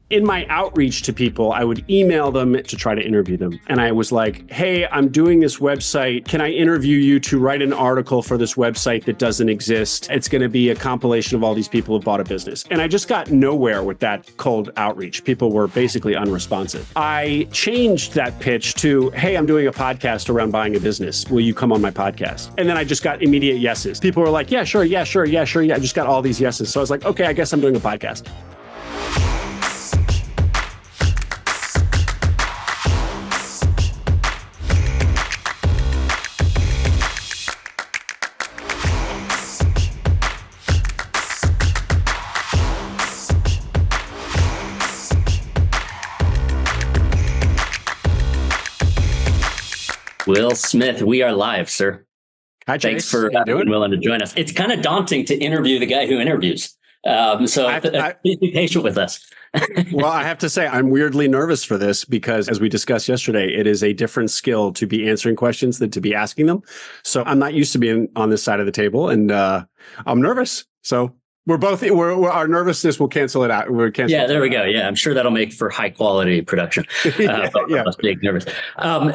In my outreach to people, I would email them to try to interview them. And I was like, hey, I'm doing this website. Can I interview you to write an article for this website that doesn't exist? It's going to be a compilation of all these people who bought a business. And I just got nowhere with that cold outreach. People were basically unresponsive. I changed that pitch to, hey, I'm doing a podcast around buying a business. Will you come on my podcast? And then I just got immediate yeses. People were like, yeah, sure, yeah, sure, yeah, sure, yeah. I just got all these yeses. So I was like, okay, I guess I'm doing a podcast. Will Smith, we are live, sir. Hi, Chase. Thanks for being willing to join us. It's kind of daunting to interview the guy who interviews. Please be patient with us. Well, I have to say, I'm weirdly nervous for this because, as we discussed yesterday, it is a different skill to be answering questions than to be asking them. So I'm not used to being on this side of the table, and I'm nervous. So our nervousness will cancel it out. There we go. Yeah, I'm sure that'll make for high quality production. Yeah. Must be nervous.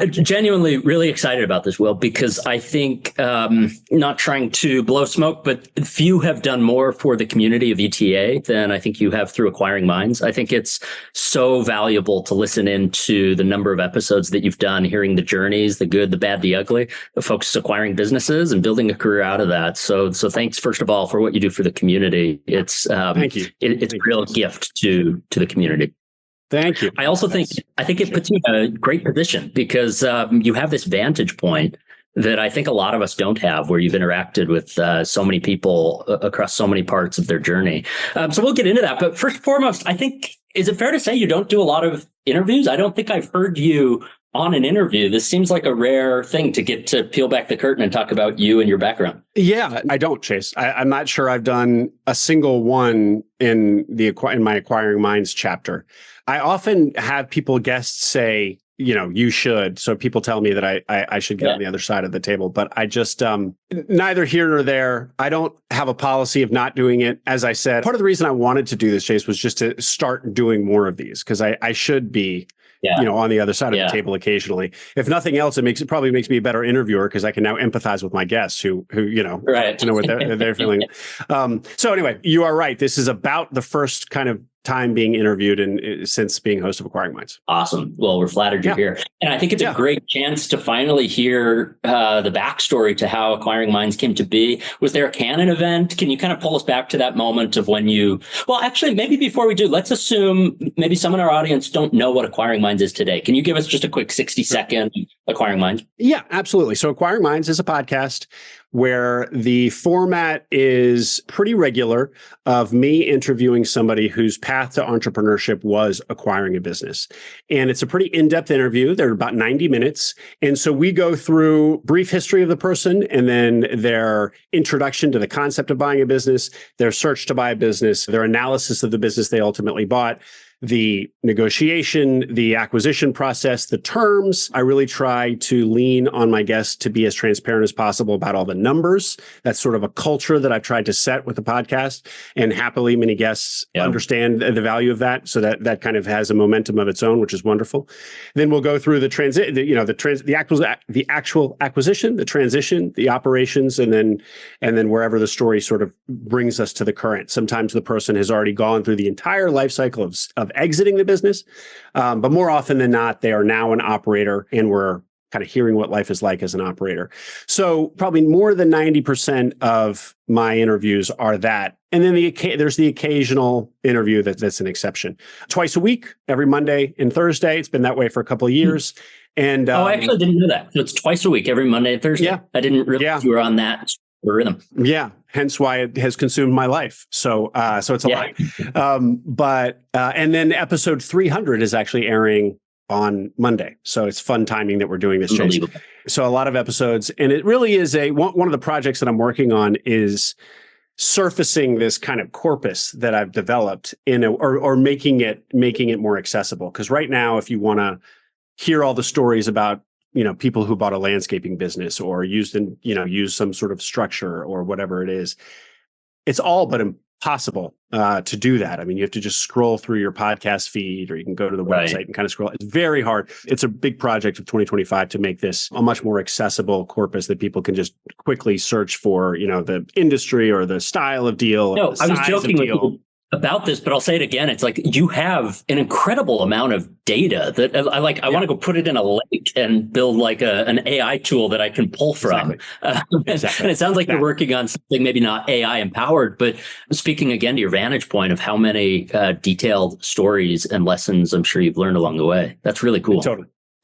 Genuinely really excited about this, Will, because I think, not trying to blow smoke, but few have done more for the community of ETA than I think you have through Acquiring Minds. I think it's so valuable to listen into the number of episodes that you've done, hearing the journeys, the good, the bad, the ugly, of folks acquiring businesses and building a career out of that. So thanks, first of all, for what you do for the community. It's Thank you. It's a real gift to the community. Thank you. I also think it puts you in a great position because you have this vantage point that I think a lot of us don't have, where you've interacted with so many people across so many parts of their journey. So we'll get into that. But first and foremost, I think, is it fair to say you don't do a lot of interviews? I don't think I've heard you on an interview. This seems like a rare thing to get to peel back the curtain and talk about you and your background. Yeah, I don't, Chase. I'm not sure I've done a single one in my Acquiring Minds chapter. I often have guests say, you should. So people tell me that I should get on the other side of the table, but I just, neither here nor there. I don't have a policy of not doing it. As I said, part of the reason I wanted to do this, Chase, was just to start doing more of these because I should be on the other side of the table occasionally. If nothing else, it probably makes me a better interviewer because I can now empathize with my guests who right. to know what they're feeling. So anyway, you are right. This is about the first kind of time being interviewed and since being host of Acquiring Minds. Awesome. Well, we're flattered you're here. And I think it's a great chance to finally hear the backstory to how Acquiring Minds came to be. Was there a canon event? Can you kind of pull us back to that moment of when actually, maybe before we do, let's assume maybe some in our audience don't know what Acquiring Minds is today. Can you give us just a quick 60-second Acquiring Minds? Yeah, absolutely. So Acquiring Minds is a podcast where the format is pretty regular of me interviewing somebody whose path to entrepreneurship was acquiring a business. And it's a pretty in-depth interview. They're about 90 minutes. And so we go through brief history of the person and then their introduction to the concept of buying a business, their search to buy a business, their analysis of the business they ultimately bought, the negotiation, the acquisition process, the terms. I really try to lean on my guests to be as transparent as possible about all the numbers. That's sort of a culture that I've tried to set with the podcast. And happily, many guests understand the value of that. So that kind of has a momentum of its own, which is wonderful. Then we'll go through the actual acquisition, the transition, the operations, and then wherever the story sort of brings us to the current. Sometimes the person has already gone through the entire life cycle of exiting the business. But more often than not, they are now an operator and we're kind of hearing what life is like as an operator. So probably more than 90% of my interviews are that. And then there's the occasional interview that's an exception. Twice a week, every Monday and Thursday. It's been that way for a couple of years. And I actually didn't know that. So it's twice a week, every Monday and Thursday. Yeah. I didn't realize you were on that rhythm. Yeah. Hence why it has consumed my life. So it's a lot. And then episode 300 is actually airing on Monday. So it's fun timing that we're doing this, Chase. So a lot of episodes. And it really is one of the projects that I'm working on is surfacing this kind of corpus that I've developed or making it more accessible. Because right now, if you want to hear all the stories about people who bought a landscaping business or use some sort of structure or whatever it is, it's all but possible to do that. I mean, you have to just scroll through your podcast feed, or you can go to the website and kind of scroll. It's very hard. It's a big project of 2025 to make this a much more accessible corpus that people can just quickly search for, the industry or the style of deal. No, I was joking with deal. you about this, but I'll say it again. It's like you have an incredible amount of data that I want to go put it in a lake and build like an AI tool that I can pull from. Exactly. And it sounds like you're working on something maybe not AI empowered, but speaking again to your vantage point of how many detailed stories and lessons I'm sure you've learned along the way. That's really cool.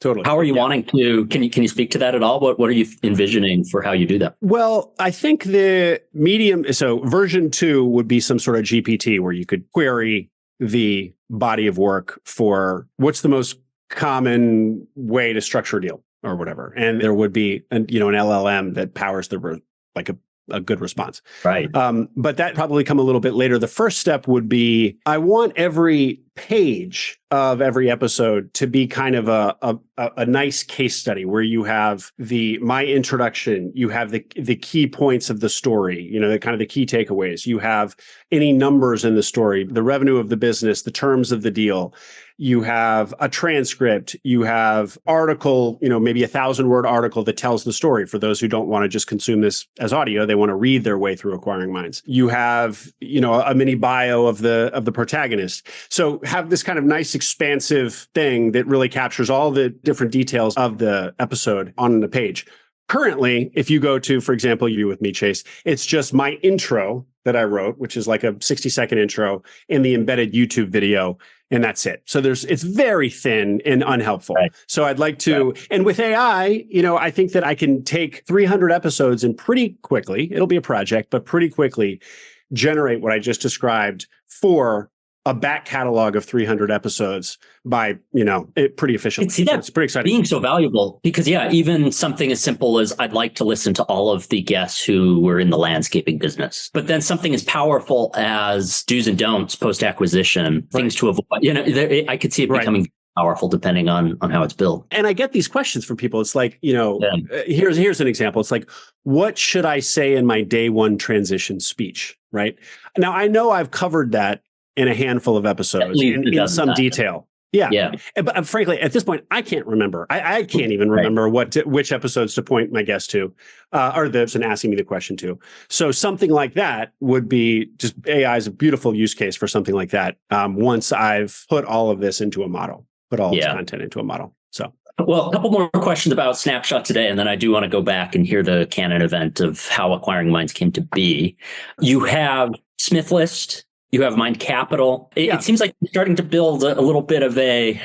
Totally. How are you wanting to, can you speak to that at all? What are you envisioning for how you do that? Well, I think the medium, so version 2 would be some sort of GPT where you could query the body of work for what's the most common way to structure a deal or whatever. And there would be an LLM that powers a good response. Right. But that probably come a little bit later. The first step would be, I want every page of every episode to be kind of a nice case study where you have my introduction, you have the key points of the story, the kind of the key takeaways, you have any numbers in the story, the revenue of the business, the terms of the deal. You have a transcript, you have article, maybe 1,000-word article that tells the story for those who don't want to just consume this as audio. They want to read their way through Acquiring Minds. You have, a mini bio of the protagonist. So have this kind of nice expansive thing that really captures all the different details of the episode on the page. Currently, if you go to, for example, You With Me, Chase, it's just my intro that I wrote, which is like a 60-second intro in the embedded YouTube video, and that's it. So it's very thin and unhelpful. Right. So I'd like to, and with AI, I think that I can take 300 episodes and pretty quickly, it'll be a project, but pretty quickly generate what I just described for a back catalog of 300 episodes by, pretty efficiently. See that it's pretty exciting. Being so valuable because, even something as simple as I'd like to listen to all of the guests who were in the landscaping business, but then something as powerful as do's and don'ts post-acquisition, things to avoid, I could see it becoming powerful depending on how it's built. And I get these questions from people. It's like, here's an example. It's like, what should I say in my day one transition speech, right? Now, I know I've covered that in a handful of episodes in some detail. Yeah. But frankly, at this point, I can't remember. I can't even remember which episodes to point my guest to, or the person asking me the question to. So something like that would be just AI is a beautiful use case for something like that. Once I've put all of this into a model, put all this content into a model. So. Well, a couple more questions about Snapshot today, and then I do want to go back and hear the canon event of how Acquiring Minds came to be. You have Smith List. You have Mind Capital. It seems like you're starting to build a little bit of a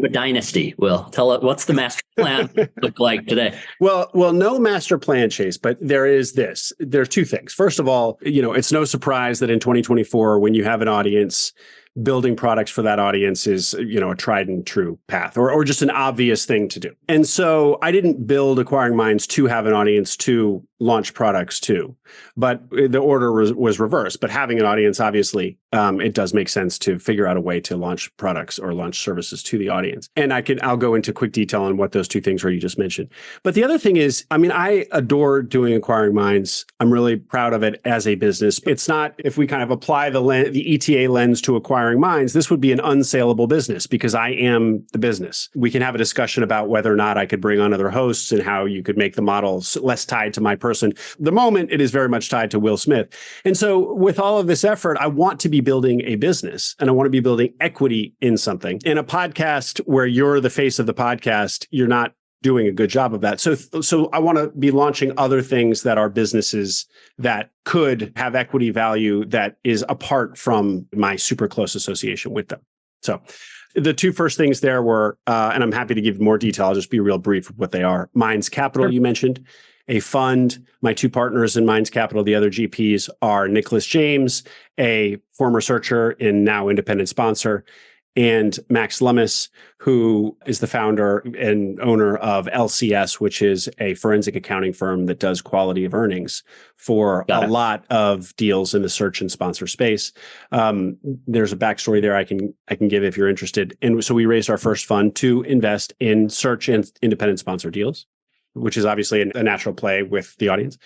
dynasty. Will, tell it, what's the master plan look like today? Well, no master plan, Chase, but there is this. There's two things. First of all, it's no surprise that in 2024, when you have an audience, building products for that audience is, a tried and true path or just an obvious thing to do. And so I didn't build Acquiring Minds to have an audience to launch products to, but the order was reversed. But having an audience, obviously, it does make sense to figure out a way to launch products or launch services to the audience. And I'll go into quick detail on what those two things are you just mentioned. But the other thing is, I adore doing Acquiring Minds. I'm really proud of it as a business. It's not, if we kind of apply the ETA lens to Acquiring Minds, this would be an unsaleable business because I am the business. We can have a discussion about whether or not I could bring on other hosts and how you could make the models less tied to my person. The moment it is very much tied to Will Smith. And so with all of this effort, I want to be building a business and I want to be building equity in something. In a podcast where you're the face of the podcast, you're not doing a good job of that. So I want to be launching other things that are businesses that could have equity value that is apart from my super close association with them. So the two first things there were, and I'm happy to give more detail, I'll just be real brief with what they are. Minds Capital, you mentioned. A fund. My two partners in Minds Capital, the other GPs, are Nicholas James, a former researcher and now independent sponsor, and Max Lummis, who is the founder and owner of LCS, which is a forensic accounting firm that does quality of earnings for a lot of deals in the search and sponsor space. There's a backstory there I can give if you're interested. And so we raised our first fund to invest in search and independent sponsor deals, which is obviously a natural play with the audience.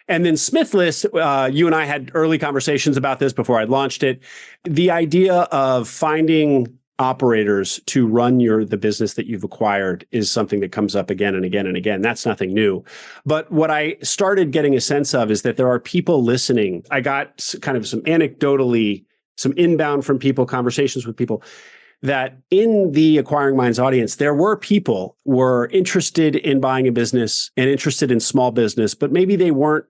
And then Smith List, you and I had early conversations about this before I launched it. The idea of finding operators to run the business that you've acquired is something that comes up again and again and again. That's nothing new. But what I started getting a sense of is that there are people listening. I got kind of some inbound from people, conversations with people, that in the Acquiring Minds audience, there were people who were interested in buying a business and interested in small business, but maybe they weren't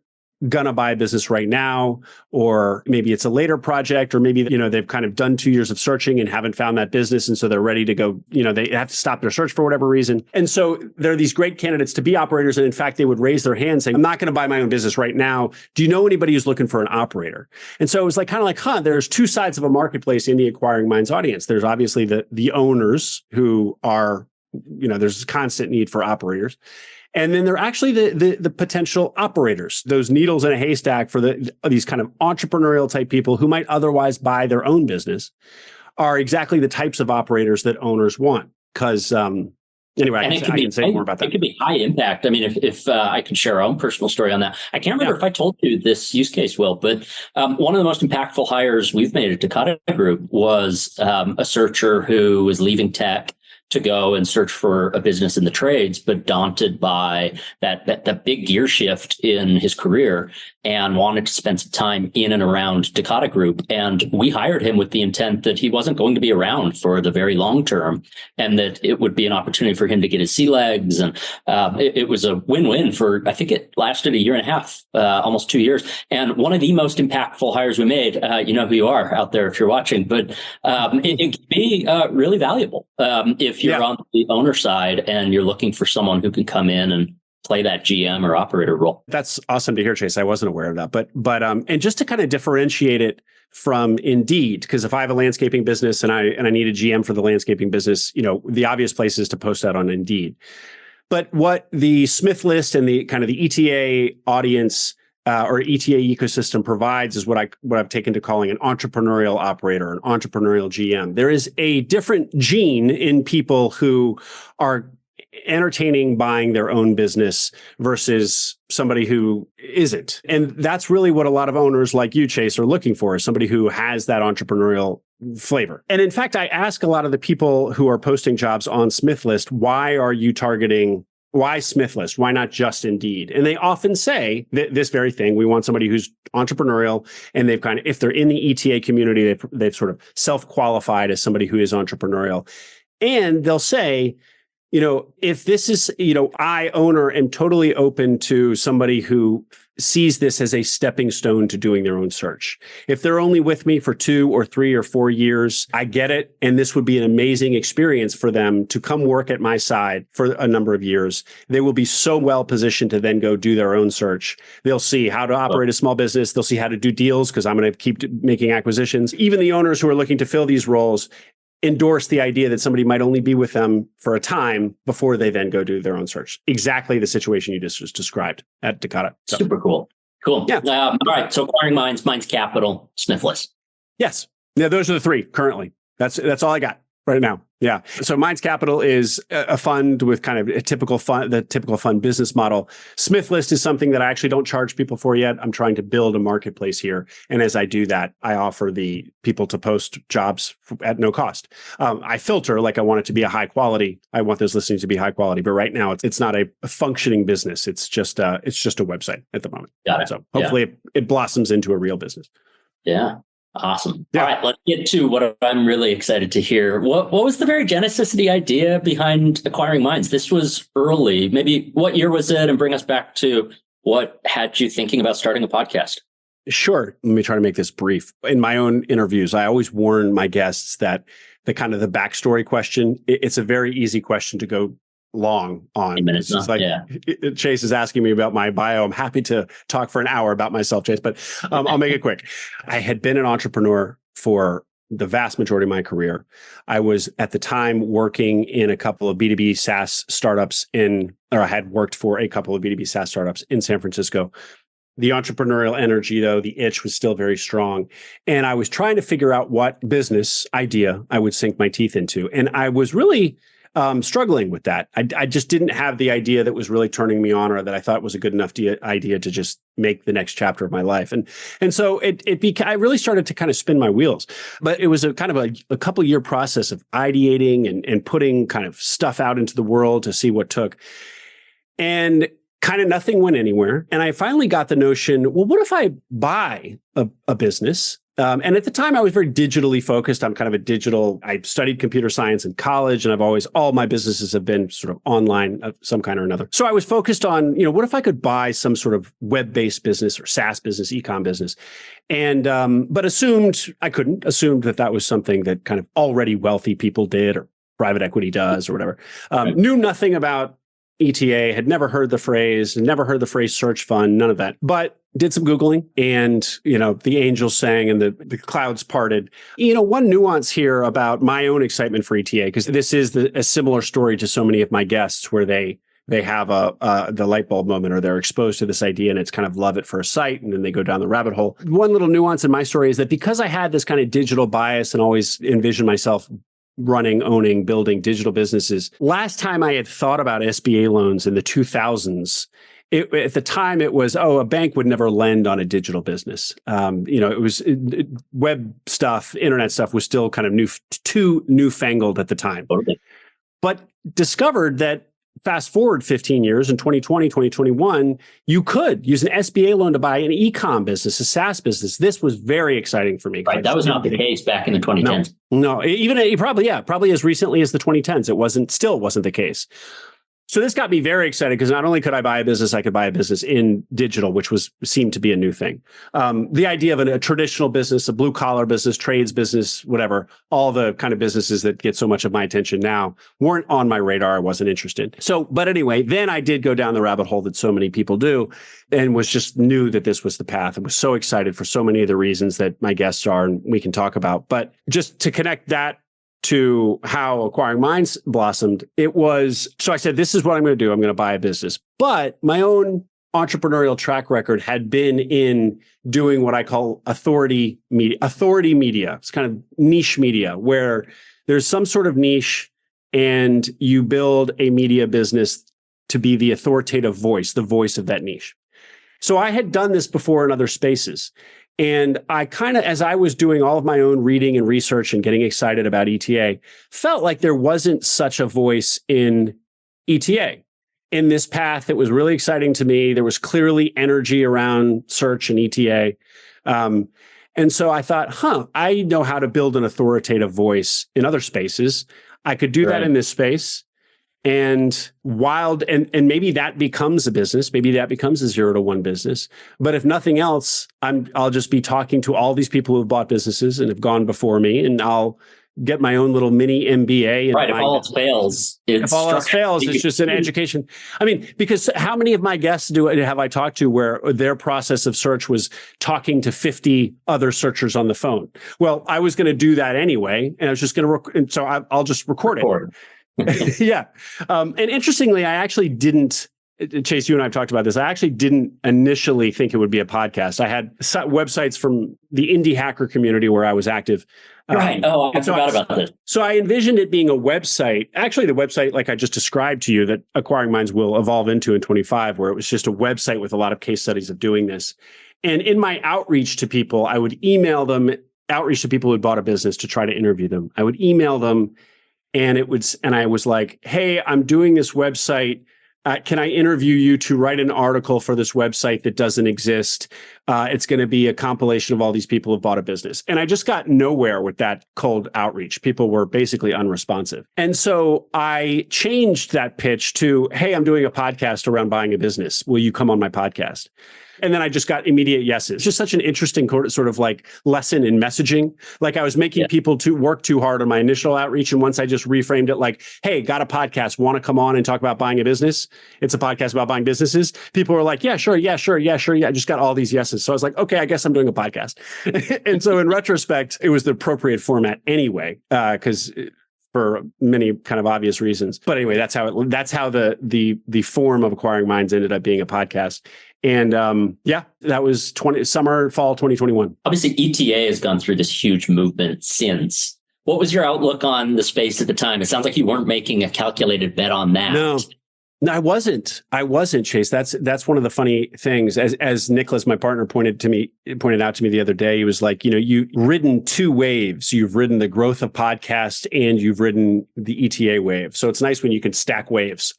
gonna buy a business right now, or maybe it's a later project, or maybe, they've kind of done 2 years of searching and haven't found that business. And so they're ready to go, they have to stop their search for whatever reason. And so there are these great candidates to be operators. And in fact, they would raise their hand saying, I'm not going to buy my own business right now. Do you know anybody who's looking for an operator? And so it was there's two sides of a marketplace in the Acquiring Minds audience. There's obviously the owners who are, there's a constant need for operators. And then there are actually the potential operators, those needles in a haystack for these kind of entrepreneurial type people who might otherwise buy their own business, are exactly the types of operators that owners want. Because anyway, I can say more about that. It could be high impact. I mean, if I could share our own personal story on that. I can't remember if I told you this use case, Will, but one of the most impactful hires we've made at Dakota Group was a searcher who was leaving tech to go and search for a business in the trades, but daunted by that big gear shift in his career and wanted to spend some time in and around Dakota Group. And we hired him with the intent that he wasn't going to be around for the very long term, and that it would be an opportunity for him to get his sea legs. And it was a win-win for, I think it lasted a year and a half, almost 2 years. And one of the most impactful hires we made, you know who you are out there if you're watching, but it can be really valuable if you're on the owner side and you're looking for someone who can come in and play that GM or operator role. That's awesome to hear, Chase. I wasn't aware of that, but and just to kind of differentiate it from Indeed, because if I have a landscaping business and I need a GM for the landscaping business, the obvious place is to post that on Indeed. But what the Smith List and the kind of the ETA audience or ETA ecosystem provides is what I've taken to calling an entrepreneurial operator, an entrepreneurial GM. There is a different gene in people who are entertaining buying their own business versus somebody who isn't. And that's really what a lot of owners like you, Chase, are looking for, is somebody who has that entrepreneurial flavor. And in fact, I ask a lot of the people who are posting jobs on Smith List, why Smith List? Why not just Indeed? And they often say this very thing. We want somebody who's entrepreneurial, and they've kind of, if they're in the ETA community, they've sort of self-qualified as somebody who is entrepreneurial. And they'll say, if this is, I, owner, am totally open to somebody who sees this as a stepping stone to doing their own search. If they're only with me for 2 or 3 or 4 years, I get it. And this would be an amazing experience for them to come work at my side for a number of years. They will be so well positioned to then go do their own search. They'll see how to operate a small business. They'll see how to do deals, because I'm going to keep making acquisitions. Even the owners who are looking to fill these roles endorse the idea that somebody might only be with them for a time before they then go do their own search. Exactly the situation you just described at Dakota. So. Super cool. Cool. Yeah. All right. So Acquiring Minds, Minds Capital, Smith List. Yes. Yeah, those are the three currently. That's all I got right now. Yeah. So Minds Capital is a fund with kind of the typical fund business model. Smith List is something that I actually don't charge people for yet. I'm trying to build a marketplace here. And as I do that, I offer the people to post jobs at no cost. I filter, like I want it to be a high quality. I want those listings to be high quality. But right now it's not a functioning business. It's just a website at the moment. Got it. So hopefully it blossoms into a real business. Yeah. Awesome. Yeah. All right, let's get to what I'm really excited to hear. What was the very genesis of the idea behind Acquiring Minds? This was early. Maybe what year was it? And bring us back to what had you thinking about starting a podcast? Sure. Let me try to make this brief. In my own interviews, I always warn my guests that the backstory question, it's a very easy question to go long on. Minutes, it's like Chase is asking me about my bio. I'm happy to talk for an hour about myself, Chase, but I'll make it quick. I had been an entrepreneur for the vast majority of my career. I was at the time working in a couple of B2B SaaS startups I had worked for a couple of B2B SaaS startups in San Francisco. The entrepreneurial energy, though, the itch was still very strong. And I was trying to figure out what business idea I would sink my teeth into. And I was really struggling with that. I just didn't have the idea that was really turning me on, or that I thought was a good enough idea to just make the next chapter of my life. And so I really started to kind of spin my wheels. But it was a kind of a couple year process of ideating and putting kind of stuff out into the world to see what took. And kind of nothing went anywhere. And I finally got the notion, well, what if I buy a business? And at the time I was very digitally focused. I'm kind of I studied computer science in college, and all my businesses have been sort of online of some kind or another. So I was focused on, what if I could buy some sort of web-based business or SaaS business, e-com business? And, but assumed that was something that kind of already wealthy people did, or private equity does, or whatever. Knew nothing about ETA, had never heard the phrase search fund, none of that, but did some Googling, and, the angels sang and the clouds parted. One nuance here about my own excitement for ETA, because this is a similar story to so many of my guests, where they have the light bulb moment, or they're exposed to this idea and it's kind of love at first sight, and then they go down the rabbit hole. One little nuance in my story is that because I had this kind of digital bias and always envisioned myself running, owning, building digital businesses. Last time I had thought about SBA loans in the 2000s, at the time it was, a bank would never lend on a digital business. It was web stuff, internet stuff was still kind of too newfangled at the time. Okay. But discovered that fast forward 15 years, in 2020, 2021, you could use an SBA loan to buy an e-com business, a SaaS business. This was very exciting for me. Right. That was not the case back in the 2010s. No, even probably as recently as the 2010s, it still wasn't the case. So this got me very excited, because not only could I buy a business, I could buy a business in digital, which seemed to be a new thing. The idea of a traditional business, a blue collar business, trades business, whatever, all the kind of businesses that get so much of my attention now weren't on my radar. I wasn't interested. But anyway, then I did go down the rabbit hole that so many people do, and knew that this was the path. I was so excited for so many of the reasons that my guests are, and we can talk about. But just to connect that to how Acquiring Minds blossomed, so I said, this is what I'm going to do. I'm going to buy a business. But my own entrepreneurial track record had been in doing what I call authority media. It's kind of niche media, where there's some sort of niche and you build a media business to be the authoritative voice, the voice of that niche. So I had done this before in other spaces. And I kind of, as I was doing all of my own reading and research and getting excited about ETA, felt like there wasn't such a voice in ETA, in this path that was really exciting to me. There was clearly energy around search and ETA. And so I thought, I know how to build an authoritative voice in other spaces. I could do that in this space. And maybe that becomes a business. Maybe that becomes a 0 to 1 business. But if nothing else, I'll just be talking to all these people who've bought businesses and have gone before me, and I'll get my own little mini MBA. Right. If all else fails, it's just an education. I mean, because how many of my guests have I talked to where their process of search was talking to 50 other searchers on the phone? Well, I was going to do that anyway, and I was just going to so I'll just record it. Yeah. And interestingly, I actually didn't, Chase, you and I have talked about this. I actually didn't initially think it would be a podcast. I had websites from the indie hacker community where I was active. Right. I forgot about this. So I envisioned it being a website, actually the website like I just described to you that Acquiring Minds will evolve into in 25, where it was just a website with a lot of case studies of doing this. And in my outreach to people, I would email them, outreach to people who had bought a business to try to interview them. I would email them. And I was like, hey, I'm doing this website. Can I interview you to write an article for this website that doesn't exist? It's going to be a compilation of all these people who've bought a business. And I just got nowhere with that cold outreach. People were basically unresponsive. And so I changed that pitch to, hey, I'm doing a podcast around buying a business. Will you come on my podcast? And then I just got immediate yeses. Just such an interesting sort of like lesson in messaging. Like I was making people to work too hard on my initial outreach. And once I just reframed it like, hey, got a podcast, want to come on and talk about buying a business? It's a podcast about buying businesses. People were like, yeah, sure. Yeah, sure. Yeah, sure. Yeah. I just got all these yeses. So I was like, okay, I guess I'm doing a podcast. And so in retrospect, it was the appropriate format anyway, because for many kind of obvious reasons. But anyway, that's how the form of Acquiring Minds ended up being a podcast. And that was fall 2021. Obviously, ETA has gone through this huge movement since. What was your outlook on the space at the time? It sounds like you weren't making a calculated bet on that. No, I wasn't, Chase. That's one of the funny things. As Nicholas, my partner, pointed out to me the other day. He was like, you've ridden two waves. You've ridden the growth of podcast and you've ridden the ETA wave. So it's nice when you can stack waves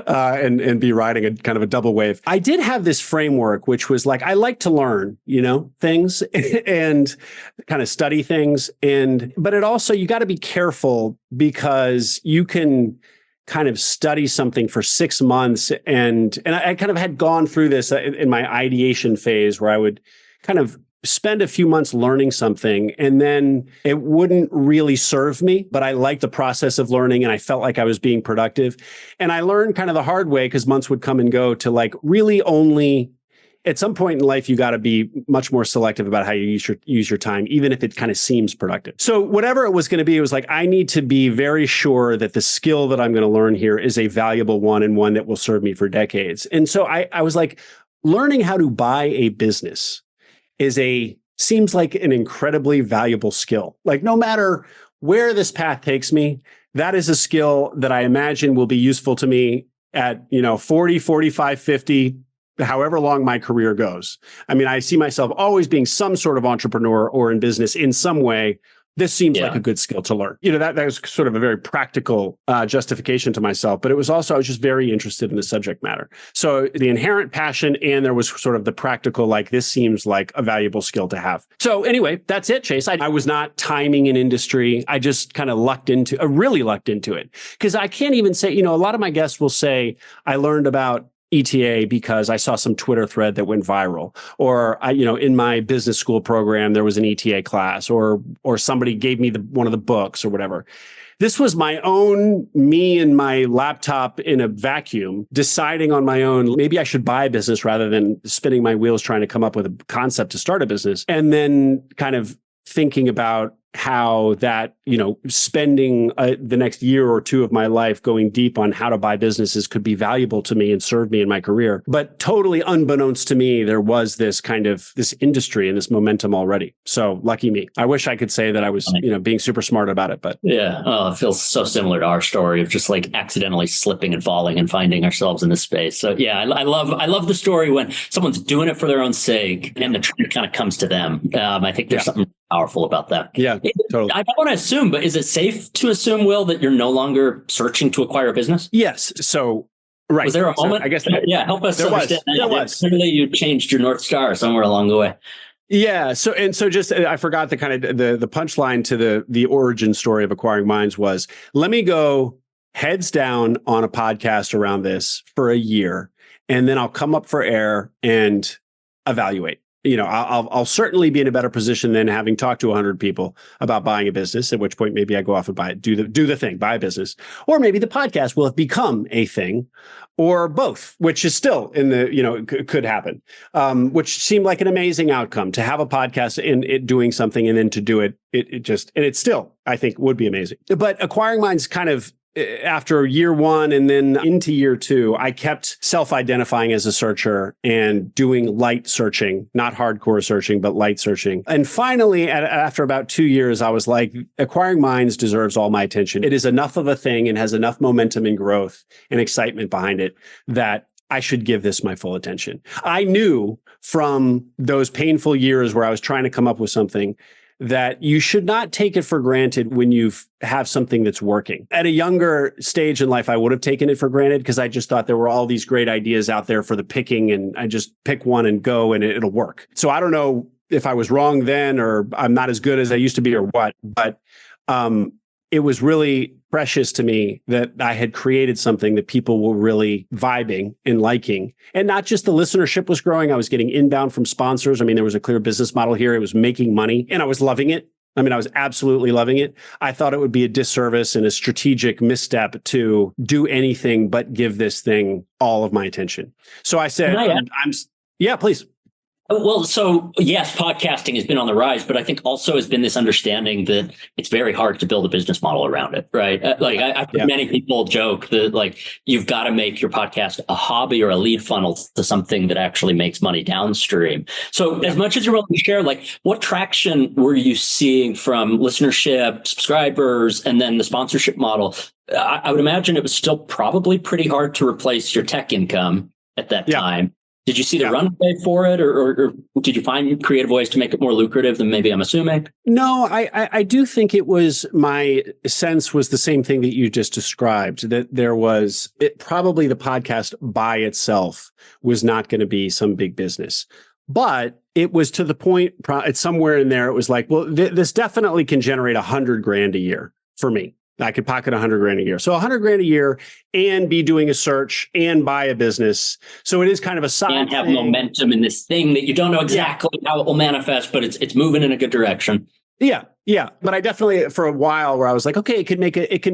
and be riding a kind of a double wave. I did have this framework, which was like, I like to learn, things and kind of study things. But it also, you got to be careful because you can kind of study something for 6 months. And I kind of had gone through this in my ideation phase where I would kind of spend a few months learning something and then it wouldn't really serve me, but I liked the process of learning and I felt like I was being productive. And I learned kind of the hard way because months would come and go to like really only at some point in life, you got to be much more selective about how you use your time, even if it kind of seems productive. So whatever it was going to be, it was like, I need to be very sure that the skill that I'm going to learn here is a valuable one and one that will serve me for decades. And so I was like, learning how to buy a business seems like an incredibly valuable skill. Like no matter where this path takes me, that is a skill that I imagine will be useful to me at, 40, 45, 50, however long my career goes. I mean, I see myself always being some sort of entrepreneur or in business in some way. This seems like a good skill to learn. That was sort of a very practical justification to myself, but it was also, I was just very interested in the subject matter. So the inherent passion and there was sort of the practical, like this seems like a valuable skill to have. So anyway, that's it, Chase. I was not timing an industry. I just kind of really lucked into it. Because I can't even say, a lot of my guests will say, I learned about ETA because I saw some Twitter thread that went viral, or in my business school program, there was an ETA class, or somebody gave me one of the books or whatever. This was me and my laptop in a vacuum, deciding on my own, maybe I should buy a business rather than spinning my wheels trying to come up with a concept to start a business. And then kind of thinking about how that, spending the next year or two of my life going deep on how to buy businesses could be valuable to me and serve me in my career. But totally unbeknownst to me, there was this industry and this momentum already. So lucky me. I wish I could say that I was, being super smart about it, but yeah. Oh, it feels so similar to our story of just like accidentally slipping and falling and finding ourselves in this space. So yeah, I love the story when someone's doing it for their own sake and the trend kind of comes to them. I think there's something powerful about that. Yeah, totally. I don't want to assume, but is it safe to assume, Will, that you're no longer searching to acquire a business? Yes. So, right. Was there a moment? I guess help us understand. There was. Clearly, you changed your North Star somewhere along the way. Yeah. So just, I forgot the kind of the punchline to the origin story of Acquiring Minds was, let me go heads down on a podcast around this for a year, and then I'll come up for air and evaluate. I'll certainly be in a better position than having talked to 100 people about buying a business, at which point maybe I go off and buy it, do the thing, buy a business. Or maybe the podcast will have become a thing, or both, which is still in the, could happen, which seemed like an amazing outcome to have a podcast and it doing something and then to do it, it still, I think, would be amazing. But Acquiring Minds kind of, after year one and then into year two, I kept self-identifying as a searcher and doing light searching, not hardcore searching, but light searching. And finally, after about 2 years, I was like, Acquiring Minds deserves all my attention. It is enough of a thing and has enough momentum and growth and excitement behind it that I should give this my full attention. I knew from those painful years where I was trying to come up with something that you should not take it for granted when you have something that's working. At a younger stage in life, I would have taken it for granted because I just thought there were all these great ideas out there for the picking and I just pick one and go and it'll work. So I don't know if I was wrong then or I'm not as good as I used to be or what, but it was really precious to me that I had created something that people were really vibing and liking. And not just the listenership was growing. I was getting inbound from sponsors. I mean, there was a clear business model here. It was making money and I was loving it. I mean, I was absolutely loving it. I thought it would be a disservice and a strategic misstep to do anything but give this thing all of my attention. So I said, yeah, please. Well, so yes, podcasting has been on the rise, but I think also has been this understanding that it's very hard to build a business model around it, right? I've heard many people joke that like you've got to make your podcast a hobby or a lead funnel to something that actually makes money downstream. So as much as you're willing to share, like what traction were you seeing from listenership, subscribers, and then the sponsorship model? I would imagine it was still probably pretty hard to replace your tech income at that time. Did you see the runway for it, or did you find creative ways to make it more lucrative than maybe I'm assuming? No, I do think it was, my sense was the same thing that you just described, that there was probably the podcast by itself was not going to be some big business. But it was to the point, it's somewhere in there, it was like, well, this definitely can generate $100,000 a year for me. I could pocket $100,000 a year. So $100,000 a year and be doing a search and buy a business. So it is kind of a side and have thing. Momentum in this thing that you don't know exactly how it will manifest, but it's moving in a good direction. Yeah. But I definitely, for a while where I was like, okay, it could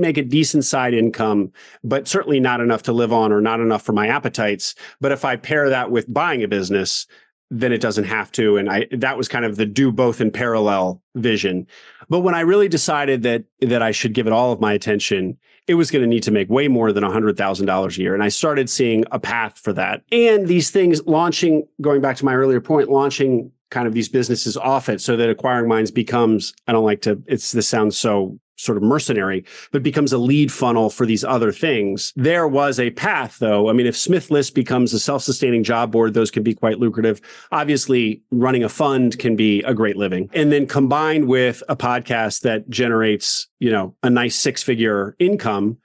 make a decent side income, but certainly not enough to live on or not enough for my appetites. But if I pair that with buying a business, then it doesn't have to. And that was kind of the do both in parallel vision. But when I really decided that I should give it all of my attention, it was going to need to make way more than $100,000 a year. And I started seeing a path for that. And these things launching, going back to my earlier point, launching kind of these businesses off it so that Acquiring Minds becomes, I don't like to, this sounds so sort of mercenary, but becomes a lead funnel for these other things. There was a path, though. I mean, if Smith List becomes a self-sustaining job board, those can be quite lucrative. Obviously, running a fund can be a great living. And then combined with a podcast that generates, a nice six-figure income,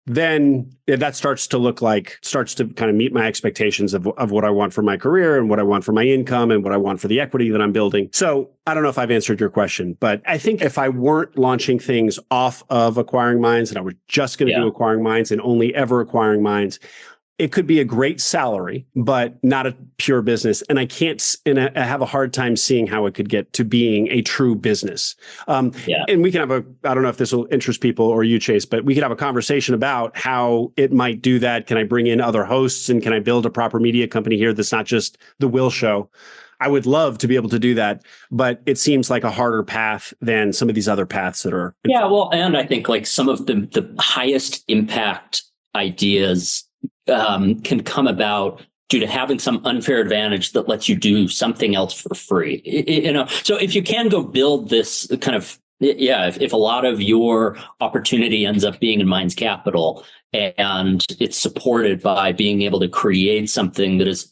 then that starts to kind of meet my expectations of what I want for my career and what I want for my income and what I want for the equity that I'm building. So I don't know if I've answered your question, but I think if I weren't launching things off of Acquiring Minds and I was just going to do Acquiring Minds and only ever Acquiring Minds, it could be a great salary, but not a pure business. And I have a hard time seeing how it could get to being a true business. And we can have I don't know if this will interest people or you, Chase, but we could have a conversation about how it might do that. Can I bring in other hosts and can I build a proper media company here that's not just the Will Show? I would love to be able to do that, but it seems like a harder path than some of these other paths that are. Well, and I think like some of the highest impact ideas can come about due to having some unfair advantage that lets you do something else for free. So if you can go build this kind of, if a lot of your opportunity ends up being in Minds Capital and it's supported by being able to create something that is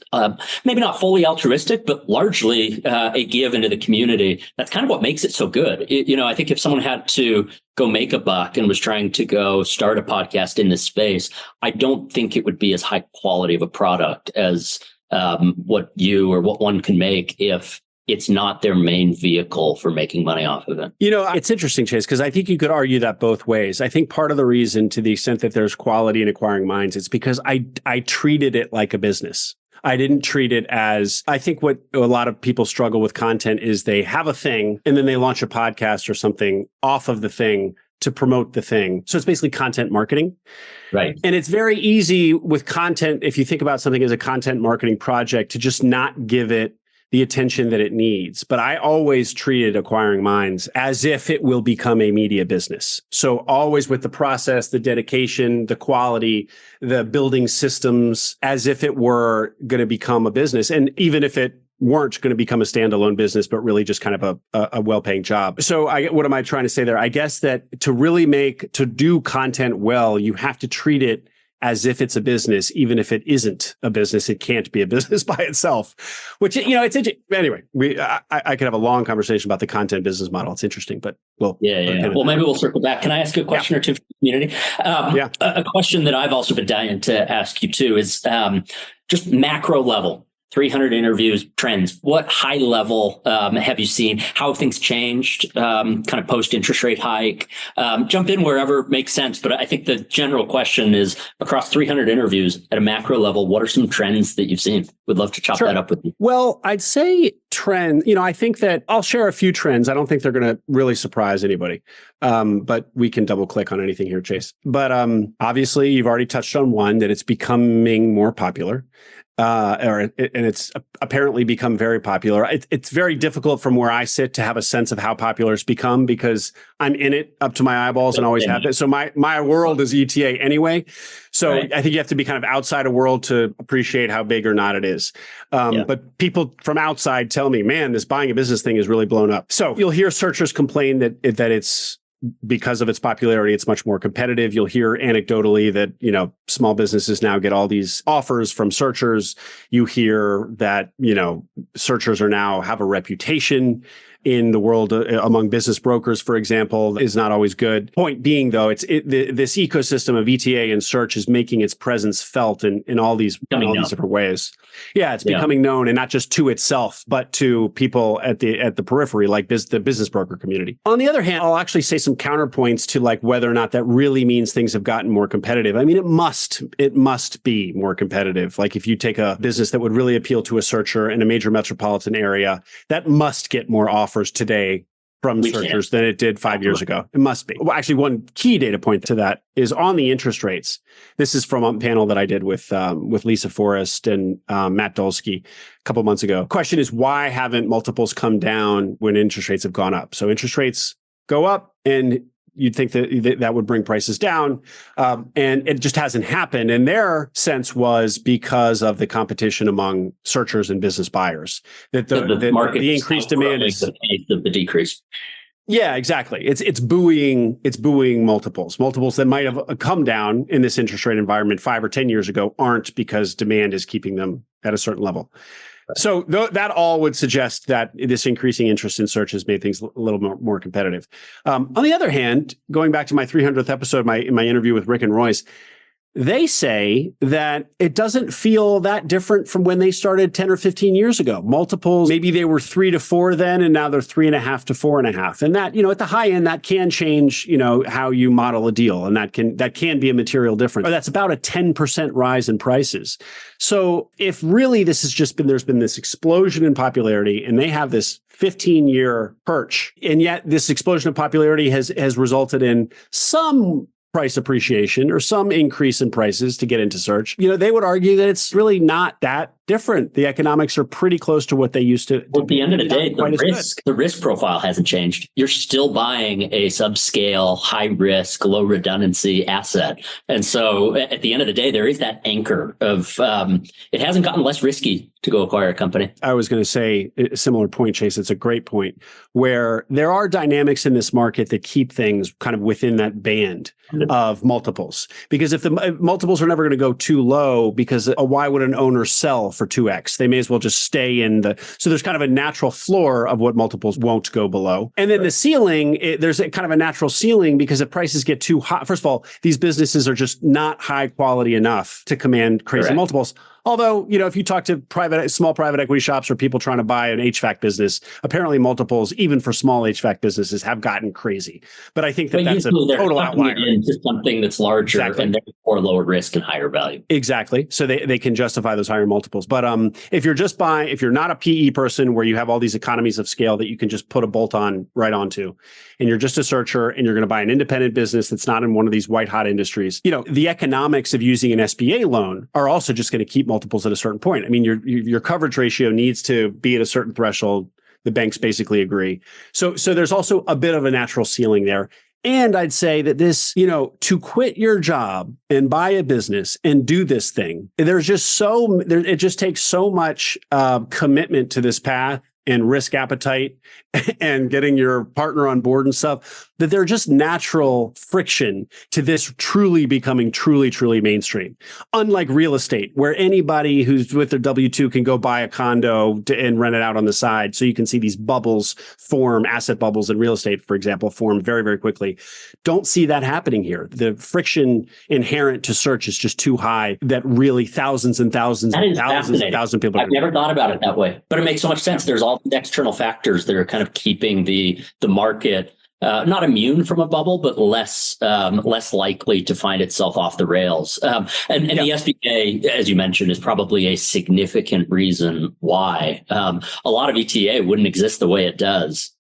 maybe not fully altruistic, but largely a give into the community, that's kind of what makes it so good. I think if someone had to go make a buck and was trying to go start a podcast in this space, I don't think it would be as high quality of a product as what one can make if it's not their main vehicle for making money off of it. It's interesting, Chase, because I think you could argue that both ways. I think part of the reason, to the extent that there's quality in Acquiring Minds, it's because I treated it like a business. I didn't treat it as, I think what a lot of people struggle with content is they have a thing and then they launch a podcast or something off of the thing to promote the thing. So it's basically content marketing. Right. And it's very easy with content, if you think about something as a content marketing project, to just not give it the attention that it needs. But I always treated Acquiring Minds as if it will become a media business. So always with the process, the dedication, the quality, the building systems, as if it were going to become a business. And even if it weren't going to become a standalone business, but really just kind of a well-paying job. So what am I trying to say there? I guess that to do content well, you have to treat it as if it's a business. Even if it isn't a business, it can't be a business by itself, which, it's anyway, I could have a long conversation about the content business model. It's interesting, but well, well, maybe we'll circle back. Can I ask you a question or two from the community? A question that I've also been dying to ask you too is just macro level. 300 interviews, trends. What high level have you seen? How have things changed kind of post interest rate hike? Jump in wherever makes sense. But I think the general question is, across 300 interviews at a macro level, what are some trends that you've seen? Would love to chop that up with you. Well, I'd say trend, I think that I'll share a few trends. I don't think they're going to really surprise anybody. But we can double click on anything here, Chase. But obviously, you've already touched on one, that it's becoming more popular. And it's apparently become very popular. It's very difficult from where I sit to have a sense of how popular it's become, because I'm in it up to my eyeballs and always have been. So my world is ETA anyway. So right. I think you have to be kind of outside a world to appreciate how big or not it is. But people from outside tell me, man, this buying a business thing is really blown up. So you'll hear searchers complain that it's, because of its popularity, it's much more competitive. You'll hear anecdotally that, small businesses now get all these offers from searchers. You hear that, searchers are now have a reputation in the world among business brokers, for example, is not always good. Point being, though, this ecosystem of ETA and search is making its presence felt in all these different ways. Yeah, it's becoming known, and not just to itself, but to people at the periphery, like the business broker community. On the other hand, I'll actually say some counterpoints to like whether or not that really means things have gotten more competitive. I mean, it must be more competitive. Like if you take a business that would really appeal to a searcher in a major metropolitan area, that must get more offers today from searchers than it did 5 years ago. It must be. Well, actually, one key data point to that is on the interest rates. This is from a panel that I did with Lisa Forrest and Matt Dolsky a couple months ago. Question is, why haven't multiples come down when interest rates have gone up? So interest rates go up, and you'd think that would bring prices down. And it just hasn't happened. And their sense was because of the competition among searchers and business buyers, that the increased demand is the pace of the decrease. Yeah, exactly. It's buoying multiples that might have come down in this interest rate environment 5 or 10 years ago aren't, because demand is keeping them at a certain level. So that all would suggest that this increasing interest in search has made things a little more competitive. On the other hand, going back to my 300th episode, in my interview with Rick and Royce, they say that it doesn't feel that different from when they started 10 or 15 years ago. Multiples, maybe they were 3 to 4 then, and now they're 3.5 to 4.5. And that, at the high end, that can change, how you model a deal. And that can be a material difference. Or that's about a 10% rise in prices. So if really this has just been, there's been this explosion in popularity, and they have this 15-year perch, and yet this explosion of popularity has resulted in some price appreciation or some increase in prices to get into search, they would argue that it's really not that different. The economics are pretty close to what they used to. Well, at the end of the day, the risk profile hasn't changed. You're still buying a subscale, high risk, low redundancy asset. And so at the end of the day, there is that anchor of it hasn't gotten less risky to go acquire a company. I was going to say a similar point, Chase. It's a great point, where there are dynamics in this market that keep things kind of within that band of multiples. Because if multiples are never going to go too low, because why would an owner sell for 2x? They may as well just stay so there's kind of a natural floor of what multiples won't go below. And then the ceiling, there's kind of a natural ceiling, because if prices get too high, first of all, these businesses are just not high quality enough to command crazy multiples. Although, if you talk to small private equity shops or people trying to buy an HVAC business, apparently multiples, even for small HVAC businesses, have gotten crazy. But I think that's a total outlier. Into something that's larger and therefore lower risk and higher value. Exactly. So they can justify those higher multiples. But if you're not a PE person where you have all these economies of scale that you can just put a bolt on right onto, and you're just a searcher and you're going to buy an independent business that's not in one of these white hot industries, the economics of using an SBA loan are also just going to keep multiples at a certain point. I mean, your coverage ratio needs to be at a certain threshold. The banks basically agree. So there's also a bit of a natural ceiling there. And I'd say that this, to quit your job and buy a business and do this thing, it just takes so much commitment to this path and risk appetite and getting your partner on board and stuff, that they're just natural friction to this truly becoming truly mainstream. Unlike real estate, where anybody who's with their W-2 can go buy a condo and rent it out on the side. So you can see these bubbles form, asset bubbles in real estate, for example, form very, very quickly. Don't see that happening here. The friction inherent to search is just too high that really thousands and thousands and thousands of people. I've never thought about it that way, but it makes so much sense. There's all the external factors that are kind of keeping the market not immune from a bubble, but less likely to find itself off the rails. And the SBA, as you mentioned, is probably a significant reason why a lot of ETA wouldn't exist the way it does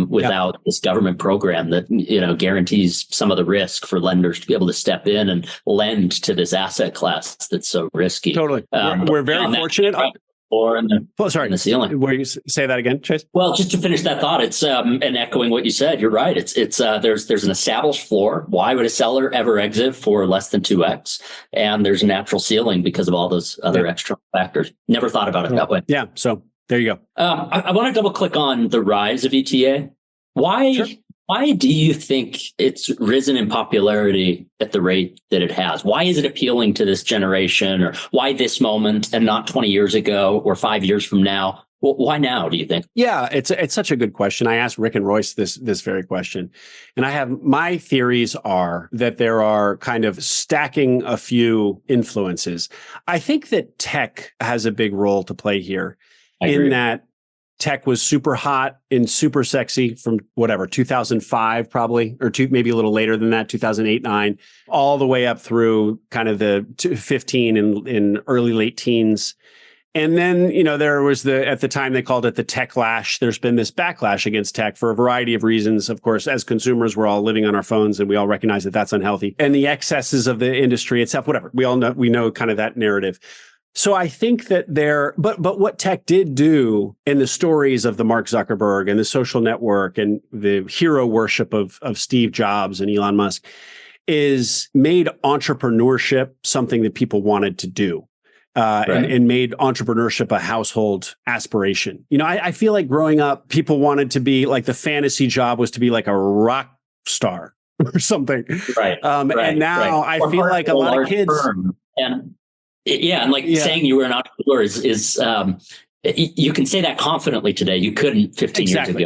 without this government program that guarantees some of the risk for lenders to be able to step in and lend to this asset class that's so risky. Totally, we're very fortunate. Or in the ceiling. Where you say that again, Chase? Well, just to finish that thought, it's and echoing what you said, you're right. It's there's an established floor. Why would a seller ever exit for less than 2x? And there's a natural ceiling because of all those other external factors. Never thought about it that way. Yeah. So there you go. I want to double click on the rise of ETA. Why? Sure. Why do you think it's risen in popularity at the rate that it has? Why is it appealing to this generation, or why this moment and not 20 years ago or 5 years from now? Well, why now, do you think? Yeah, it's such a good question. I asked Rick and Royce this very question. And my theories are that there are kind of stacking a few influences. I think that tech has a big role to play here in that tech was super hot and super sexy from 2005 probably, or maybe a little later than that, 2008, 9, all the way up through kind of the 15 in early late teens. And then, there was at the time they called it the techlash. There's been this backlash against tech for a variety of reasons. Of course, as consumers, we're all living on our phones and we all recognize that that's unhealthy. And the excesses of the industry itself, whatever. We know kind of that narrative. So I think that but what tech did do in the stories of the Mark Zuckerberg and the social network and the hero worship of Steve Jobs and Elon Musk is made entrepreneurship something that people wanted to do. And made entrepreneurship a household aspiration. I feel like growing up, people wanted to be like, the fantasy job was to be like a rock star or something. And now I feel like a lot of kids. Saying you were an entrepreneur is you can say that confidently today. You couldn't 15 years ago.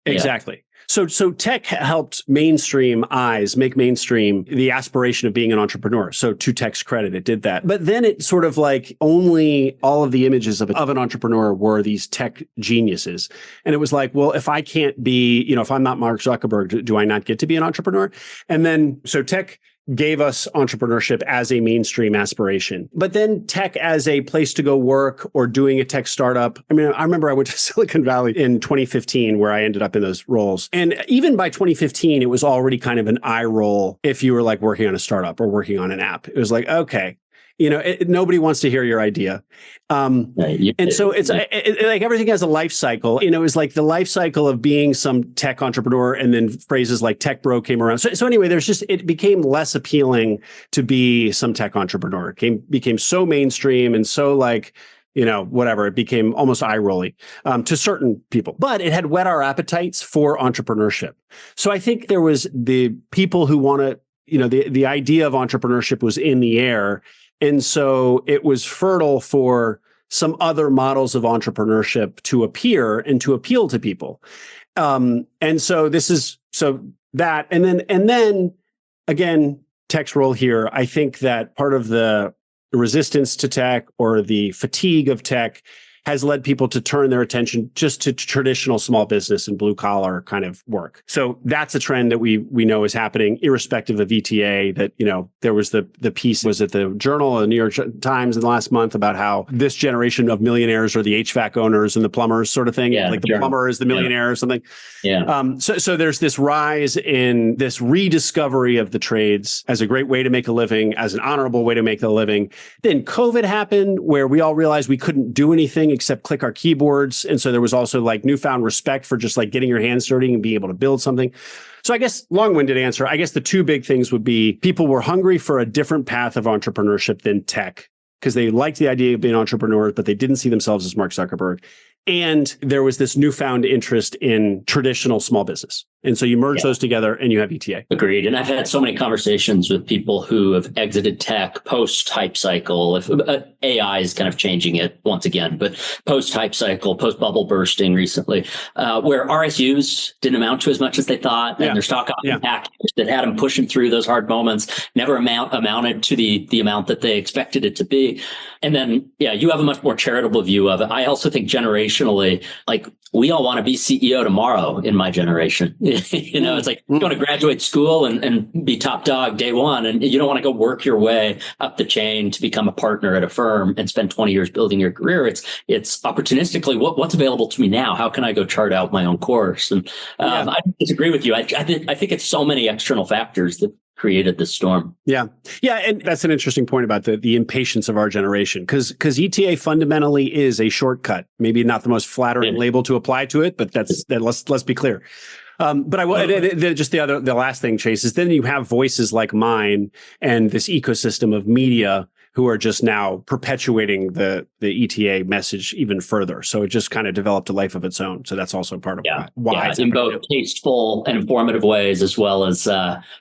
Exactly. So tech helped make mainstream the aspiration of being an entrepreneur. So to tech's credit, it did that. But then it sort of like only all of the images of an entrepreneur were these tech geniuses. And it was like, well, if I can't be, if I'm not Mark Zuckerberg, do I not get to be an entrepreneur? And then, so tech gave us entrepreneurship as a mainstream aspiration. But then tech as a place to go work or doing a tech startup. I mean, I remember I went to Silicon Valley in 2015 where I ended up in those roles. And even by 2015, it was already kind of an eye roll if you were like working on a startup or working on an app. It was like, okay, nobody wants to hear your idea. And so it's like everything has a life cycle. It was like the life cycle of being some tech entrepreneur, and then phrases like tech bro came around. So anyway, it became less appealing to be some tech entrepreneur. It became so mainstream and so like, whatever. It became almost eye-rolly to certain people. But it had whet our appetites for entrepreneurship. So I think there was the people who want to, the idea of entrepreneurship was in the air. And so it was fertile for some other models of entrepreneurship to appear and to appeal to people. And so that, and then again, tech's role here, I think that part of the resistance to tech or the fatigue of tech has led people to turn their attention just to traditional small business and blue collar kind of work. So that's a trend that we know is happening irrespective of ETA. That, there was the piece was at the Journal, the New York Times in the last month about how this generation of millionaires are the HVAC owners and the plumbers sort of thing. Yeah, like the plumber is the millionaire or something. Yeah. So there's this rise in this rediscovery of the trades as a great way to make a living, as an honorable way to make a living. Then COVID happened where we all realized we couldn't do anything except click our keyboards. And so there was also like newfound respect for just like getting your hands dirty and being able to build something. So I guess long-winded answer, I guess the two big things would be people were hungry for a different path of entrepreneurship than tech because they liked the idea of being entrepreneurs, but they didn't see themselves as Mark Zuckerberg. And there was this newfound interest in traditional small business. And so you merge those together and you have ETA. Agreed. And I've had so many conversations with people who have exited tech post-hype cycle. If AI is kind of changing it once again, but post-hype cycle, post-bubble bursting recently, where RSUs didn't amount to as much as they thought. And their stock option package that had them pushing through those hard moments never amounted to the amount that they expected it to be. And then, you have a much more charitable view of it. I also think generationally, like we all want to be CEO tomorrow in my generation. It's like you want to graduate school and be top dog day one. And you don't want to go work your way up the chain to become a partner at a firm and spend 20 years building your career. It's opportunistically what's available to me now. How can I go chart out my own course? And I disagree with you. I think it's so many external factors that created this storm. Yeah. And that's an interesting point about the impatience of our generation, because ETA fundamentally is a shortcut. Maybe not the most flattering label to apply to it, but let's be clear. But just the last thing, Chase, is then you have voices like mine and this ecosystem of media who are just now perpetuating the ETA message even further. So it just kind of developed a life of its own. So that's also part of why it's in both tasteful and informative ways, as well as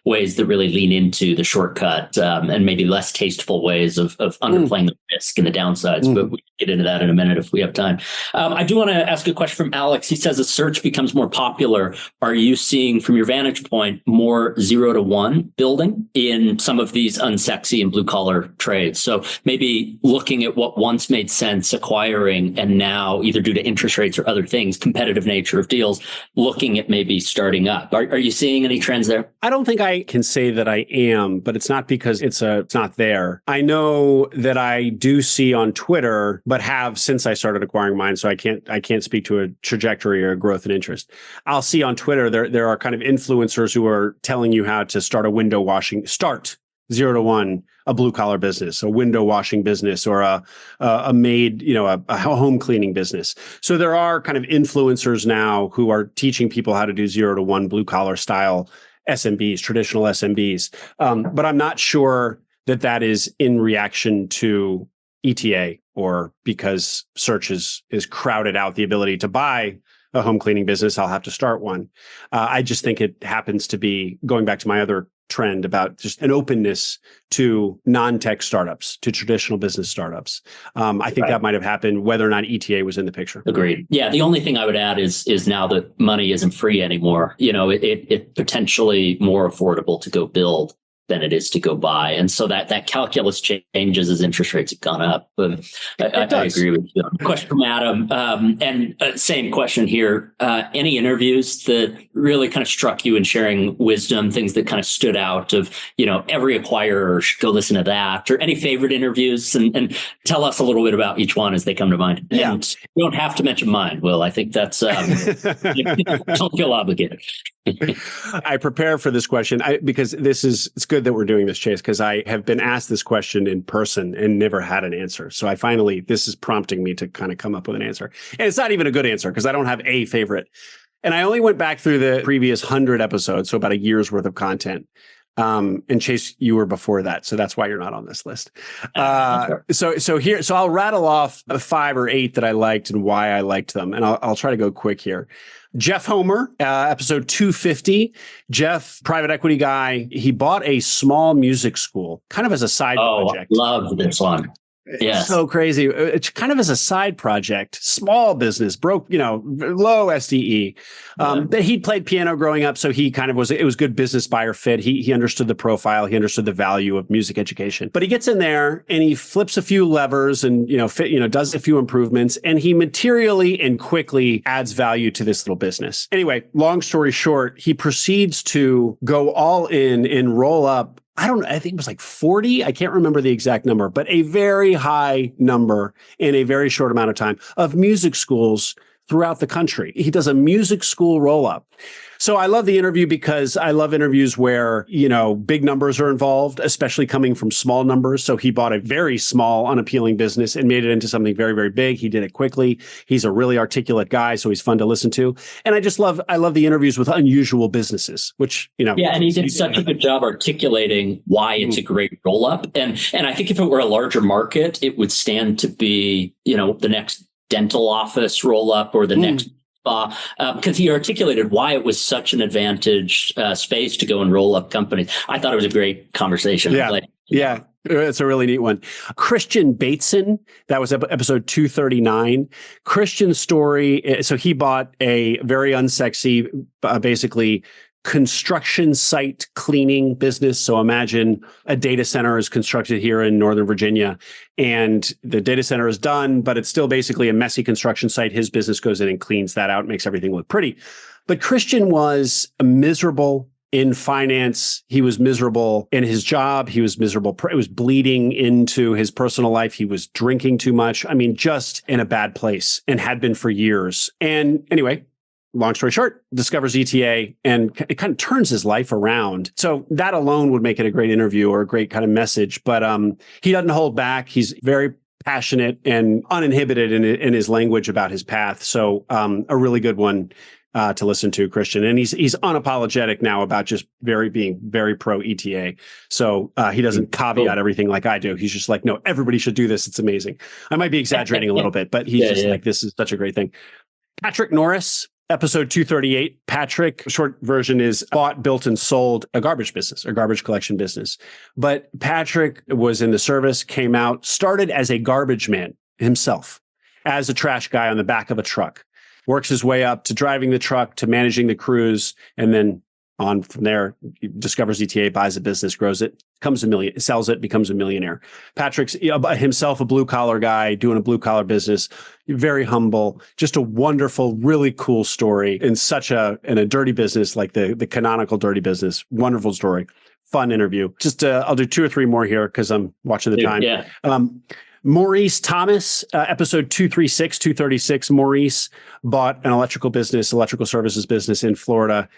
ways that really lean into the shortcut and maybe less tasteful ways of underplaying the risk and the downsides. But we can get into that in a minute if we have time. I do want to ask a question from Alex. He says, as search becomes more popular, are you seeing, from your vantage point, more 0 to 1 building in some of these unsexy and blue collar trades? So maybe looking at what once made sense acquiring, and now, either due to interest rates or other things, competitive nature of deals, looking at maybe starting up. Are you seeing any trends there? I don't think I can say that I am, but it's not because it's not there. I know that I do see on Twitter, but have since I started acquiring mine, so I can't speak to a trajectory or growth and interest. I'll see on Twitter there are kind of influencers who are telling you how to start 0 to 1, a blue collar business, a window washing business, or a maid, a home cleaning business. So there are kind of influencers now who are teaching people how to do 0 to 1 blue collar style SMBs, traditional SMBs. But I'm not sure that is in reaction to ETA or because search is crowded out the ability to buy a home cleaning business. I'll have to start one. I just think it happens to be, going back to my other trend about just an openness to non-tech startups, to traditional business startups. I think that might have happened whether or not ETA was in the picture. Agreed. Yeah. The only thing I would add is now that money isn't free anymore, it potentially more affordable to go build than it is to go buy. And so that calculus changes as interest rates have gone up. I agree with you. Question from Adam. And same question here. Any interviews that really kind of struck you in sharing wisdom, things that kind of stood out of, every acquirer should go listen to that, or any favorite interviews, and tell us a little bit about each one as they come to mind. Yeah. And you don't have to mention mine, Will. I think that's, don't feel obligated. I prepare for this question because it's good that we're doing this, Chase, because I have been asked this question in person and never had an answer. So this is prompting me to kind of come up with an answer. And it's not even a good answer because I don't have a favorite. And I only went back through the previous 100 episodes, so about a year's worth of content. And Chase, you were before that, so that's why you're not on this list. So I'll rattle off 5 or 8 that I liked and why I liked them, and I'll try to go quick here. Jeff Homer, episode 250. Jeff, private equity guy, he bought a small music school, kind of as a side project. Love this one. It's so crazy. It's kind of as a side project, small business, low SDE. But he'd played piano growing up, so he kind of it was good business buyer fit. He understood the profile, he understood the value of music education. But he gets in there and he flips a few levers and does a few improvements, and he materially and quickly adds value to this little business. Anyway, long story short, he proceeds to go all in and roll up, I think it was like 40. I can't remember the exact number, but a very high number in a very short amount of time of music schools throughout the country. He does a music school roll up. So I love the interview because I love interviews where, big numbers are involved, especially coming from small numbers. So he bought a very small, unappealing business and made it into something very, very big. He did it quickly. He's a really articulate guy, so he's fun to listen to. And I love the interviews with unusual businesses, which, Yeah, and he did such a good job articulating why it's a great roll up. And I think if it were a larger market, it would stand to be, the next dental office roll up or the next because he articulated why it was such an advantaged space to go and roll up companies. I thought it was a great conversation. Yeah. It's a really neat one. Christian Bateson, that was episode 239. Christian's story. So he bought a very unsexy, basically construction site cleaning business. So imagine a data center is constructed here in Northern Virginia, and the data center is done, but it's still basically a messy construction site. His business goes in and cleans that out, makes everything look pretty. But Christian was miserable in finance. He was miserable in his job. He was miserable. It was bleeding into his personal life. He was drinking too much. I mean, just in a bad place, and had been for years. And anyway, long story short, discovers ETA, and it kind of turns his life around. So that alone would make it a great interview or a great kind of message. But he doesn't hold back. He's very passionate and uninhibited in his language about his path. So a really good one to listen to, Christian. And he's unapologetic now about just being very pro ETA. So he doesn't caveat everything like I do. He's just like, no, everybody should do this. It's amazing. I might be exaggerating a little bit, but he's like, this is such a great thing. Patrick Norris, episode 238. Patrick, short version is bought, built, and sold a garbage business, a garbage collection business. But Patrick was in the service, came out, started as a garbage man himself, as a trash guy on the back of a truck, works his way up to driving the truck, to managing the crews, and then on from there, he discovers ETA, buys a business, grows it, sells it, becomes a millionaire. Patrick's himself a blue collar guy doing a blue collar business, very humble, just a wonderful, really cool story in a dirty business like the canonical dirty business. Wonderful story, fun interview. Just I'll do 2 or 3 more here because I'm watching the time. Yeah. Maurice Thomas, episode 236. Maurice bought an electrical services business in Florida.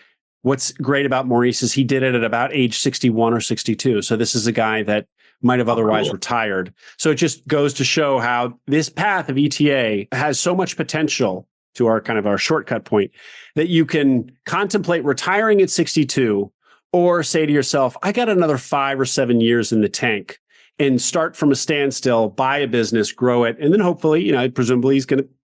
What's great about Maurice is he did it at about age 61 or 62. So this is a guy that might have otherwise retired. So it just goes to show how this path of ETA has so much potential, to our shortcut point, that you can contemplate retiring at 62 or say to yourself, I got another 5 or 7 years in the tank, and start from a standstill, buy a business, grow it, and then hopefully, presumably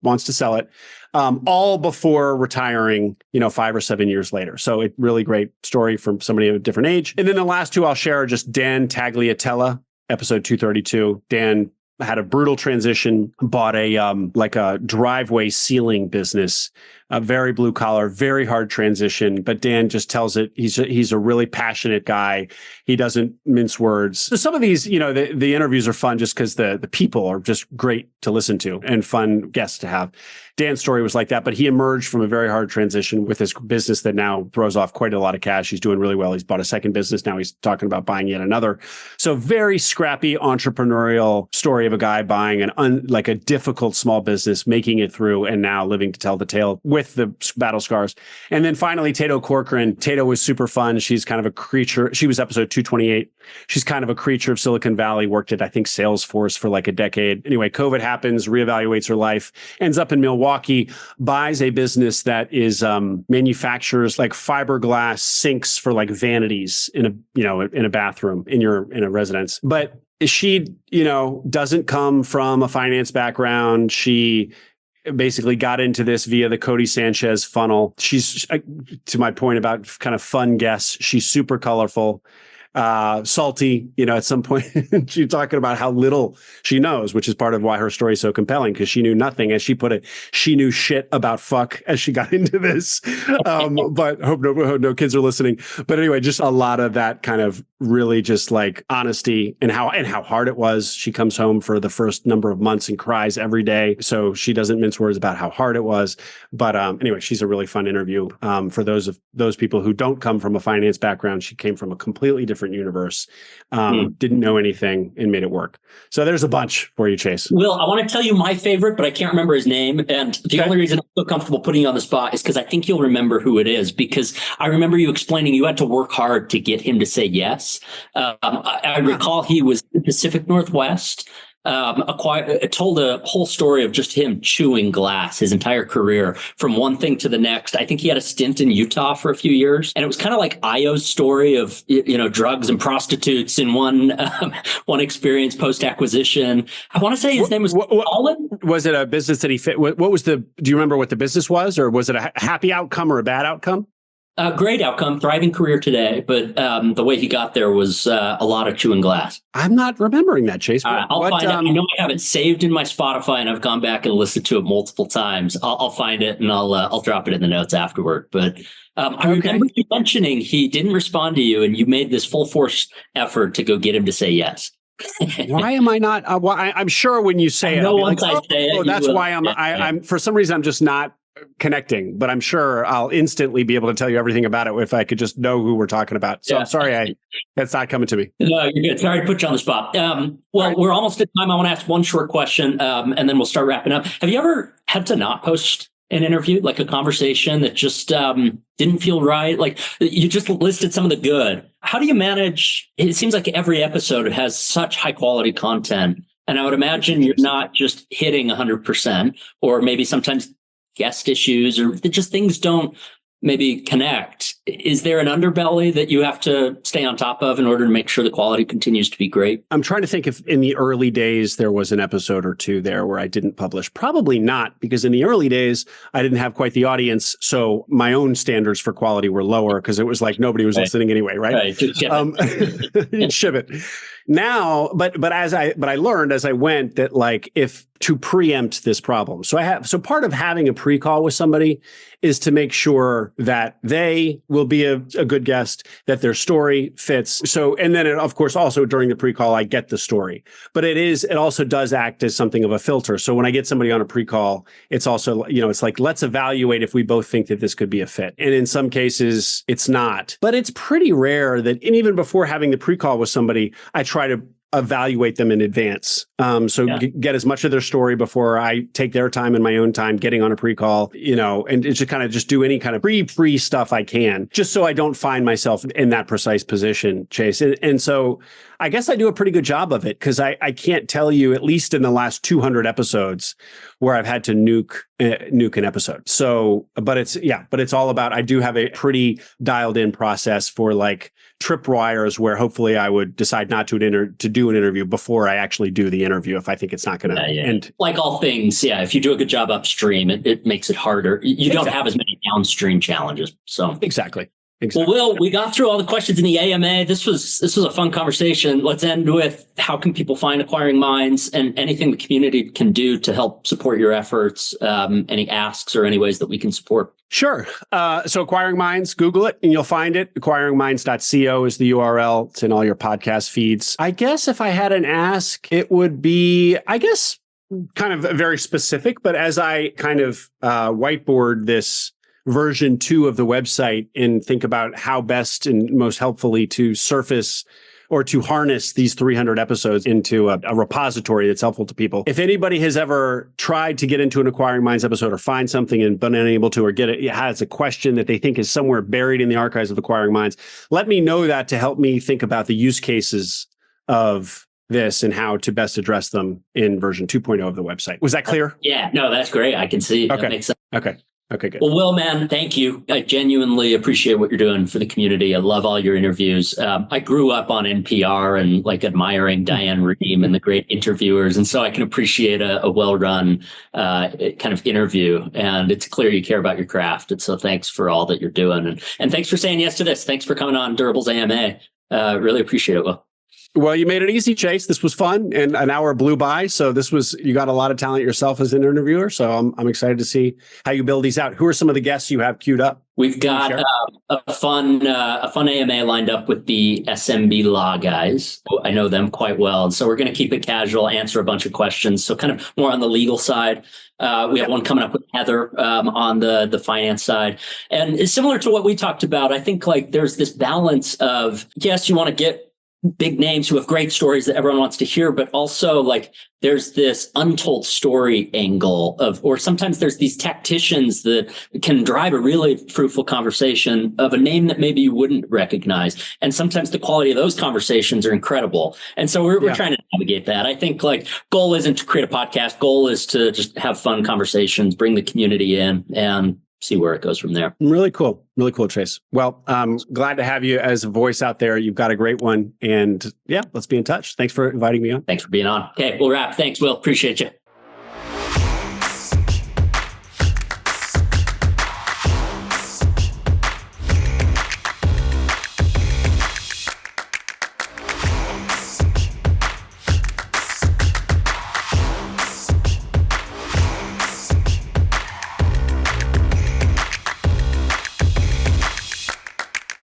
wants to sell it, all before retiring, 5 or 7 years later. So it really great story from somebody of a different age. And then the last 2 I'll share are just Dan Tagliatella, episode 232. Dan had a brutal transition, bought a driveway sealing business, a very blue collar, very hard transition. But Dan just tells it. He's a really passionate guy. He doesn't mince words. So some of these, the interviews are fun just because the people are just great to listen to and fun guests to have. Dan's story was like that, but he emerged from a very hard transition with his business that now throws off quite a lot of cash. He's doing really well. He's bought a second business. Now he's talking about buying yet another. So very scrappy entrepreneurial story of a guy buying a difficult small business, making it through, and now living to tell the tale with the battle scars. And then finally, Tato Corcoran. Tato was super fun. She's kind of a creature. She was episode 228. She's kind of a creature of Silicon Valley, worked at, I think, Salesforce for like a decade. Anyway, COVID happens, reevaluates her life, ends up in Milwaukee, buys a business that is manufactures like fiberglass sinks for like vanities in a bathroom in a residence. But she, doesn't come from a finance background. She basically got into this via the Cody Sanchez funnel. She's, to my point about kind of fun guests, she's super colorful. Salty, at some point she's talking about how little she knows, which is part of why her story is so compelling, because she knew nothing, as she put it. She knew shit about fuck as she got into this. But hope no kids are listening. But anyway, just a lot of that kind of really just like honesty and how hard it was. She comes home for the first number of months and cries every day. So she doesn't mince words about how hard it was. But anyway, she's a really fun interview. For those people who don't come from a finance background, she came from a completely different universe, didn't know anything and made it work. So there's a bunch for you, Chase. Will, I want to tell you my favorite, but I can't remember his name. And the only reason I'm so comfortable putting you on the spot is because I think you'll remember who it is, because I remember you explaining you had to work hard to get him to say yes. I recall he was in the Pacific Northwest. Told a whole story of just him chewing glass his entire career from one thing to the next. I think he had a stint in Utah for a few years, and it was kind of like Io's story of drugs and prostitutes in one experience post acquisition. I want to say his name was Colin. Was it a business that he fit? What was do you remember what the business was, or was it a happy outcome or a bad outcome? Great outcome, thriving career today, but the way he got there was a lot of chewing glass. I'm not remembering that, Chase. I'll find it. I know I have it saved in my Spotify, and I've gone back and listened to it multiple times. I'll find it, and I'll drop it in the notes afterward. But I remember you mentioning he didn't respond to you and you made this full force effort to go get him to say yes. Why am I not? I'm sure when you say it, I'll be like, oh, that's why I'm for some reason, I'm just not connecting, but I'm sure I'll instantly be able to tell you everything about it if I could just know who we're talking about. So I'm sorry, that's not coming to me. No, you're good. Sorry to put you on the spot. Well, we're almost at time. I want to ask one short question, and then we'll start wrapping up. Have you ever had to not post an interview, like a conversation that just didn't feel right? Like you just listed some of the good. How do you manage? It seems like every episode has such high quality content. And I would imagine you're not just hitting 100%, or maybe sometimes guest issues or just things don't maybe connect. Is there an underbelly that you have to stay on top of in order to make sure the quality continues to be great? I'm trying to think if in the early days there was an episode or two there where I didn't publish. Probably not, because in the early days, I didn't have quite the audience. So my own standards for quality were lower because it was like nobody was listening anyway, right? Just ship it. Ship it. Now, but I learned as I went that like if to preempt this problem. So part of having a pre-call with somebody is to make sure that they will be a good guest, that their story fits. So, and then of course, also during the pre-call, I get the story, but it also does act as something of a filter. So when I get somebody on a pre-call, it's also, it's like, let's evaluate if we both think that this could be a fit. And in some cases it's not, but it's pretty rare that, and even before having the pre-call with somebody, I try to evaluate them in advance. Get as much of their story before I take their time and my own time getting on a pre-call, and it's just do any kind of pre stuff I can, just so I don't find myself in that precise position, Chase. And so I guess I do a pretty good job of it because I can't tell you, at least in the last 200 episodes, where I've had to nuke an episode. So, but it's all about, I do have a pretty dialed in process for like tripwires where hopefully I would decide not to do an interview before I actually do the interview if I think it's not going to end. Like all things, if you do a good job upstream, it makes it harder. You don't have as many downstream challenges. So Exactly. Well, Will, we got through all the questions in the AMA. This was a fun conversation. Let's end with how can people find Acquiring Minds and anything the community can do to help support your efforts, any asks or any ways that we can support. Sure. So Acquiring Minds, Google it and you'll find it. Acquiringminds.co is the URL. It's in all your podcast feeds. I guess if I had an ask, it would be, kind of very specific, but as I kind of whiteboard this version 2 of the website and think about how best and most helpfully to surface or to harness these 300 episodes into a repository that's helpful to people. If anybody has ever tried to get into an Acquiring Minds episode or find something and been unable to, or has a question that they think is somewhere buried in the archives of Acquiring Minds, let me know that to help me think about the use cases of this and how to best address them in version 2.0 of the website. Was that clear? Yeah, no, that's great. I can see. Okay. That makes sense. Okay, good. Well, Will, man, thank you. I genuinely appreciate what you're doing for the community. I love all your interviews. I grew up on NPR and admiring Diane Rehm and the great interviewers. And so I can appreciate a well-run kind of interview. And it's clear you care about your craft. And so thanks for all that you're doing. And thanks for saying yes to this. Thanks for coming on Durable's AMA. Really appreciate it, Will. Well, you made it easy, Chase. This was fun, and an hour blew by. So you got a lot of talent yourself as an interviewer. So I'm excited to see how you build these out. Who are some of the guests you have queued up? We've got a fun AMA lined up with the SMB Law guys. I know them quite well, and so we're going to keep it casual, answer a bunch of questions. So kind of more on the legal side. We have one coming up with Heather on the finance side, and it's similar to what we talked about. I think there's this balance of, yes, you want to get big names who have great stories that everyone wants to hear, but also there's this untold story angle or sometimes there's these tacticians that can drive a really fruitful conversation of a name that maybe you wouldn't recognize. And sometimes the quality of those conversations are incredible. And so we're trying to navigate that. I think goal isn't to create a podcast. Goal is to just have fun conversations, bring the community in and see where it goes from there. Really cool, Chase. Well, glad to have you as a voice out there. You've got a great one. And let's be in touch. Thanks for inviting me on. Thanks for being on. Okay, we'll wrap. Thanks, Will. Appreciate you.